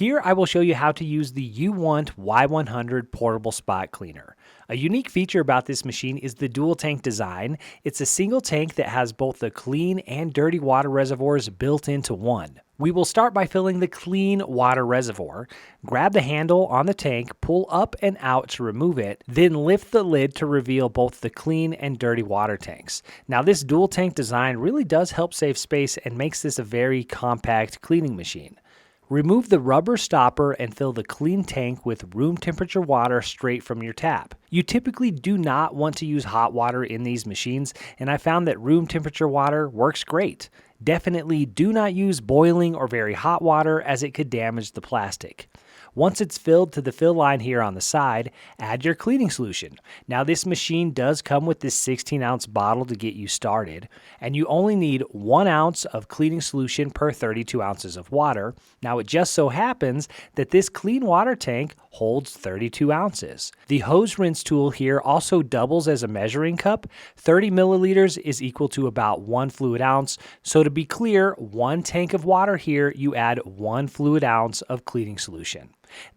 Here I will show you how to use the UWANT Y100 portable spot cleaner. A unique feature about this machine is the dual tank design. It's a single tank that has both the clean and dirty water reservoirs built into one. We will start by filling the clean water reservoir, grab the handle on the tank, pull up and out to remove it, then lift the lid to reveal both the clean and dirty water tanks. Now this dual tank design really does help save space and makes this a very compact cleaning machine. Remove the rubber stopper and fill the clean tank with room temperature water straight from your tap. You typically do not want to use hot water in these machines, and I found that room temperature water works great. Definitely do not use boiling or very hot water as it could damage the plastic. Once it's filled to the fill line here on the side, add your cleaning solution. Now this machine does come with this 16-ounce bottle to get you started, and you only need 1 ounce of cleaning solution per 32 ounces of water. Now it just so happens that this clean water tank holds 32 ounces. The hose rinse tool here also doubles as a measuring cup. 30 milliliters is equal to about 1 fluid ounce. So to be clear, 1 tank of water here, you add 1 fluid ounce of cleaning solution.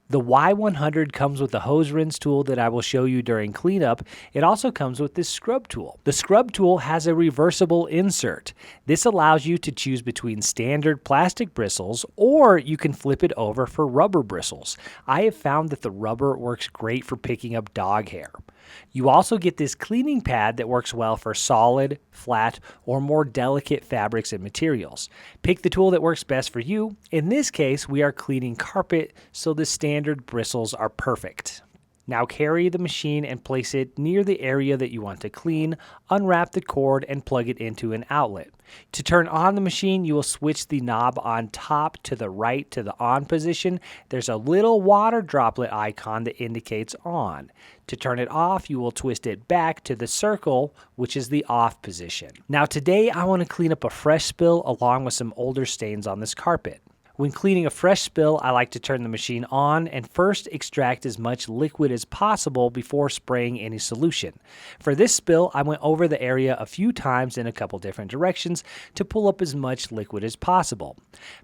The Y100 comes with a hose rinse tool that I will show you during cleanup. It also comes with this scrub tool. The scrub tool has a reversible insert. This allows you to choose between standard plastic bristles, or you can flip it over for rubber bristles. I have found that the rubber works great for picking up dog hair. You also get this cleaning pad that works well for solid, flat, or more delicate fabrics and materials. Pick the tool that works best for you. In this case, we are cleaning carpet, so the standard bristles are perfect. Now carry the machine and place it near the area that you want to clean, unwrap the cord and plug it into an outlet. To turn on the machine, you will switch the knob on top to the right to the on position. There's a little water droplet icon that indicates on. To turn it off, you will twist it back to the circle, which is the off position. Now today I want to clean up a fresh spill along with some older stains on this carpet. When cleaning a fresh spill, I like to turn the machine on and first extract as much liquid as possible before spraying any solution. For this spill, I went over the area a few times in a couple different directions to pull up as much liquid as possible.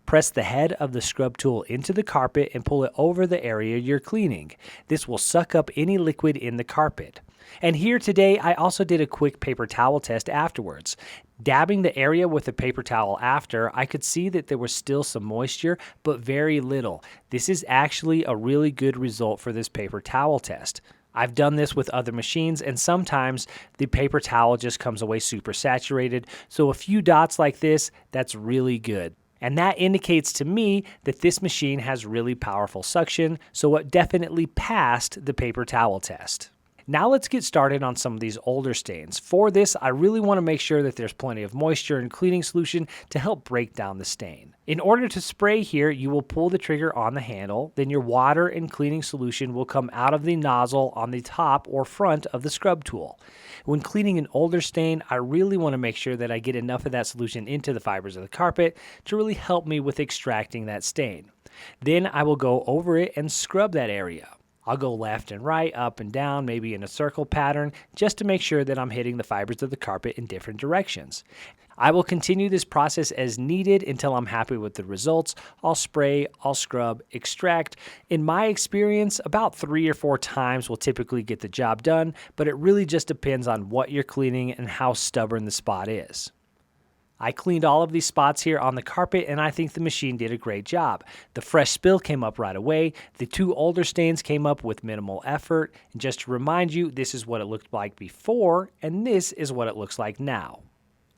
Press the head of the scrub tool into the carpet and pull it over the area you're cleaning. This will suck up any liquid in the carpet. And here today, I also did a quick paper towel test afterwards. Dabbing the area with a paper towel after, I could see that there was still some moisture, but very little. This is actually a really good result for this paper towel test. I've done this with other machines, and sometimes the paper towel just comes away super saturated, so a few dots like this, that's really good. And that indicates to me that this machine has really powerful suction, so it definitely passed the paper towel test. Now let's get started on some of these older stains. For this, I really want to make sure that there's plenty of moisture and cleaning solution to help break down the stain. In order to spray here, you will pull the trigger on the handle, then your water and cleaning solution will come out of the nozzle on the top or front of the scrub tool. When cleaning an older stain, I really want to make sure that I get enough of that solution into the fibers of the carpet to really help me with extracting that stain. Then I will go over it and scrub that area. I'll go left and right, up and down, maybe in a circle pattern, just to make sure that I'm hitting the fibers of the carpet in different directions. I will continue this process as needed until I'm happy with the results. I'll spray, I'll scrub, extract. In my experience, about 3 or 4 times will typically get the job done, but it really just depends on what you're cleaning and how stubborn the spot is. I cleaned all of these spots here on the carpet, and I think the machine did a great job. The fresh spill came up right away. The 2 older stains came up with minimal effort. And just to remind you, this is what it looked like before, and this is what it looks like now.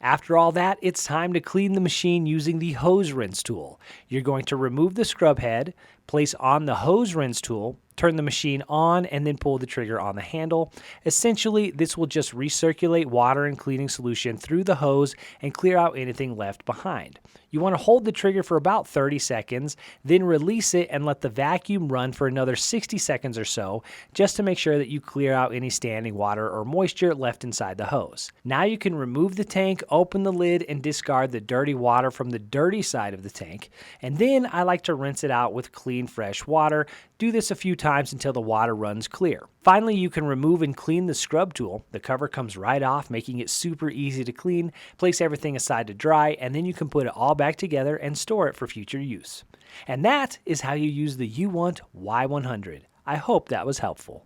After all that, it's time to clean the machine using the hose rinse tool. You're going to remove the scrub head, place on the hose rinse tool, turn the machine on, and then pull the trigger on the handle. Essentially, this will just recirculate water and cleaning solution through the hose and clear out anything left behind. You want to hold the trigger for about 30 seconds, then release it and let the vacuum run for another 60 seconds or so, just to make sure that you clear out any standing water or moisture left inside the hose. Now you can remove the tank, open the lid, and discard the dirty water from the dirty side of the tank. And then I like to rinse it out with clean, fresh water. Do this a few times until the water runs clear. Finally, you can remove and clean the scrub tool. The cover comes right off, making it super easy to clean. Place everything aside to dry, and then you can put it all back together and store it for future use. And that is how you use the UWANT Y100. I hope that was helpful.